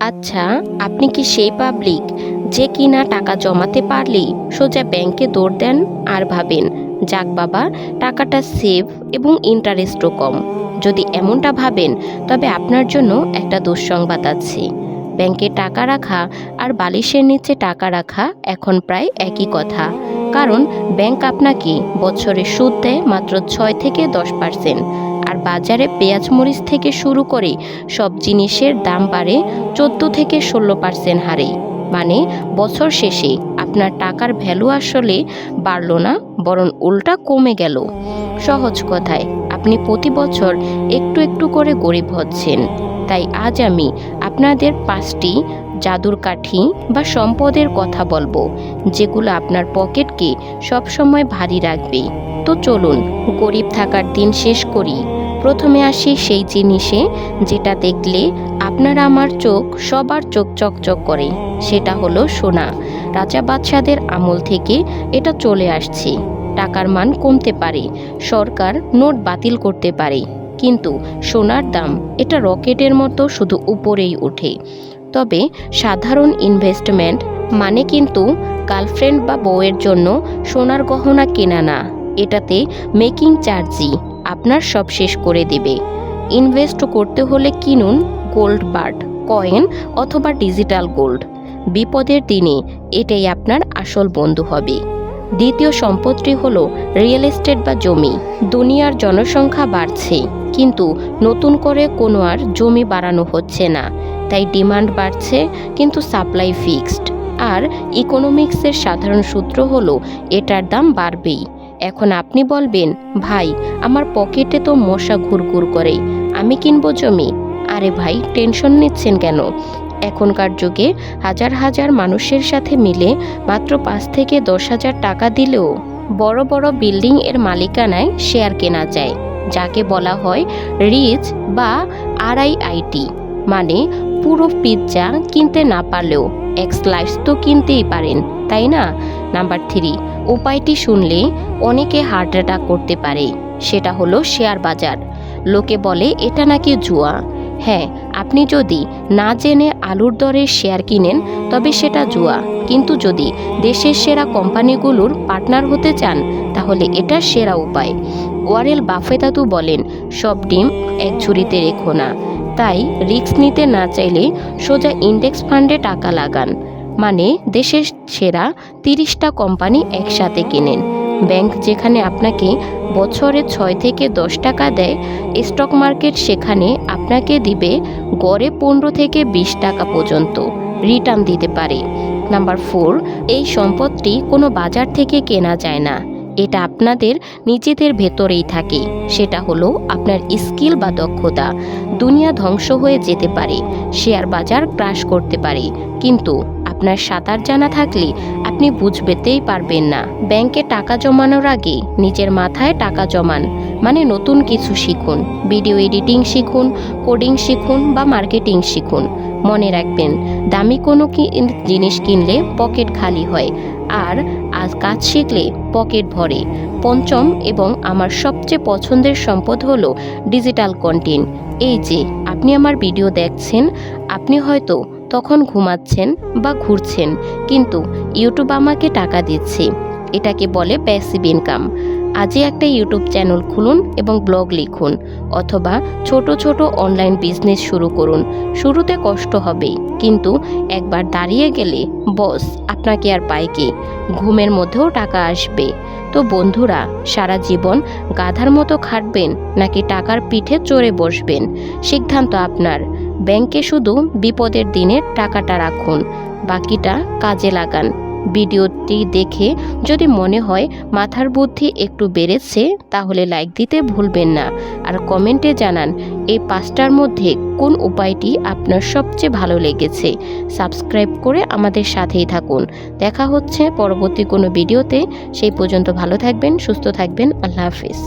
আচ্ছা, আপনি কি সেই পাবলিক যে কিনা টাকা জমাতে পারলেই সোজা ব্যাংকে দৌড় দেন আর ভাবেন, যাক বাবা, টাকাটা সেভ এবং ইন্টারেস্টও কম? যদি এমনটা ভাবেন, তবে আপনার জন্য একটা দুঃসংবাদ আছে। ব্যাংকে টাকা রাখা আর বালিশের নিচে টাকা রাখা এখন প্রায় একই কথা। কারণ ব্যাংক আপনাকে বছরে সুদ দেয় মাত্র 6 থেকে 10%, আর বাজারে পেঁয়াজ মরিচ থেকে শুরু করে সব জিনিসের দাম বাড়ে 14 থেকে 16% হারে। মানে বছর শেষে আপনার টাকার ভ্যালু আসলে বাড়লো না, বরং উল্টা কমে গেল। সহজ কথায়, আপনি প্রতি বছর একটু একটু করে গরিব হচ্ছেন। তাই আজ আমি আপনাদের 5টি জাদুর কাঠি বা সম্পদের কথা বলবো, যেগুলো আপনার পকেটকে সবসময় ভারী রাখবে। তো চলুন গরিব থাকার দিন শেষ করি। প্রথমে আসি সেই জিনিসে যেটা দেখলে আপনার আমার চোখ সবার চোখ চকচক করে। সেটা হলো সোনা। রাজা বাদশাদের আমল থেকে এটা চলে আসছে। টাকার মান কমতে পারে, সরকার নোট বাতিল করতে পারে, কিন্তু সোনার দাম এটা রকেটের মতো শুধু উপরেই ওঠে। তবে সাধারণ ইনভেস্টমেন্ট মানে কিন্তু গার্লফ্রেন্ড বা বউয়ের জন্য সোনার গহনা কেনা না। এটাতে মেকিং চার্জই আপনার সব শেষ করে দেবে। ইনভেস্ট করতে হলে কিনুন গোল্ড বার, কয়েন অথবা ডিজিটাল গোল্ড। বিপদের দিনে এটাই আপনার আসল বন্ধু হবে। দ্বিতীয় সম্পদটি হলো রিয়েল এস্টেট বা জমি। দুনিয়ার জনসংখ্যা বাড়ছে, কিন্তু নতুন করে কোনো আর জমি বাড়ানো হচ্ছে না। তাই ডিমান্ড বাড়ছে, কিন্তু সাপ্লাই ফিক্সড। আর ইকোনমিক্সের সাধারণ সূত্র হলো এটার দাম বাড়বেই। এখন আপনি বলবেন, ভাই, আমার পকেটে তো মশা ঘুরঘুর করে, আমি কিনবো জমি? আরে ভাই, টেনশন নিচ্ছেন কেন? এখনকার যুগে হাজার হাজার মানুষের সাথে মিলে মাত্র 5 থেকে 10 হাজার টাকা দিলেও বড় বড় বিল্ডিং এর মালিকানায় শেয়ার কেনা যায়, যাকে বলা হয় রিচ বা RIIT। মানে পুরো পিৎজা কিনতে না পারলেও এক স্লাইস তো কিনতেই পারেন, তাই না? নাম্বার 3, উপায়টি শুনলে অনেকে হার্ট অ্যাটাক করতে পারে। সেটা হলো শেয়ার বাজার। লোকে বলে এটা নাকি জুয়া। হ্যাঁ, আপনি যদি না জেনে আলুর দরের শেয়ার কিনেন, তবে সেটা জুয়া। কিন্তু যদি দেশের সেরা কোম্পানিগুলোর পার্টনার হতে চান, তাহলে এটা সেরা উপায়। ওয়ারেন বাফেট বলেন, সব ডিম এক ঝুড়িতে রেখো না। তাই রিস্ক নিতে না চাইলে সোজা ইন্ডেক্স ফান্ডে টাকা লাগান। মানে দেশের সেরা 30টা কোম্পানি একসাথে কেনেন। ব্যাংক যেখানে আপনাকে বছরে 6 থেকে 10 টাকা দেয়, স্টক মার্কেট সেখানে আপনাকে দিবে গড়ে 15 থেকে 20 টাকা পর্যন্ত রিটার্ন দিতে পারে। নাম্বার 4, এই সম্পদটি কোনো বাজার থেকে কেনা যায় না। এটা আপনাদের নিজেদের ভেতরেই থাকে। সেটা হলো আপনার স্কিল বা দক্ষতা। দুনিয়া ধ্বংস হয়ে যেতে পারে, শেয়ার বাজার ক্রাশ করতে পারে, কিন্তু আপনার সাঁতার জানা থাকলে আপনি বুঝবেতেই পারবেন না। ব্যাংকে টাকা জমানোর আগে নিজের মাথায় টাকা জমান। মানে নতুন কিছু শিখুন, ভিডিও এডিটিং শিখুন, কোডিং শিখুন বা মার্কেটিং শিখুন। মনে রাখবেন, দামি কোনো জিনিস কিনলে পকেট খালি হয়, আর আজ কাজ শিখলে পকেট ভরে। পঞ্চম এবং আমার সবচেয়ে পছন্দের সম্পদ হলো ডিজিটাল কন্টেন্ট। এই যে আপনি আমার ভিডিও দেখছেন, আপনি হয়তো তখন ঘুমাচ্ছেন বা ঘুরছেন, কিন্তু ইউটিউব আমাকে টাকা দিচ্ছে। এটাকে বলে প্যাসিভ ইনকাম। আজই একটা ইউটিউব চ্যানেল খুলুন এবং ব্লগ লিখুন, অথবা ছোট ছোট অনলাইন বিজনেস শুরু করুন। শুরুতে কষ্ট হবে, কিন্তু একবার দাঁড়িয়ে গেলে বস আপনাকে আর পায় কে? ঘুমের মধ্যেও টাকা আসবে। তো বন্ধুরা, সারা জীবন গাধার মতো খাটবেন নাকি টাকার পিঠে চড়ে বসবেন? সিদ্ধান্ত আপনার। ব্যাংকে শুধু বিপদের দিনে টাকাটা রাখুন, বাকিটা কাজে লাগান। ভিডিওটি দেখে যদি মনে হয় মাথার বুদ্ধি একটু বেড়েছে, তাহলে লাইক দিতে ভুলবেন না। আর কমেন্টে জানান এই 5টার মধ্যে কোন উপায়টি আপনার সবচেয়ে ভালো লেগেছে। সাবস্ক্রাইব করে আমাদের সাথেই থাকুন। দেখা হচ্ছে পরবর্তী কোনো ভিডিওতে। সেই পর্যন্ত ভালো থাকবেন, সুস্থ থাকবেন। আল্লাহ হাফিজ।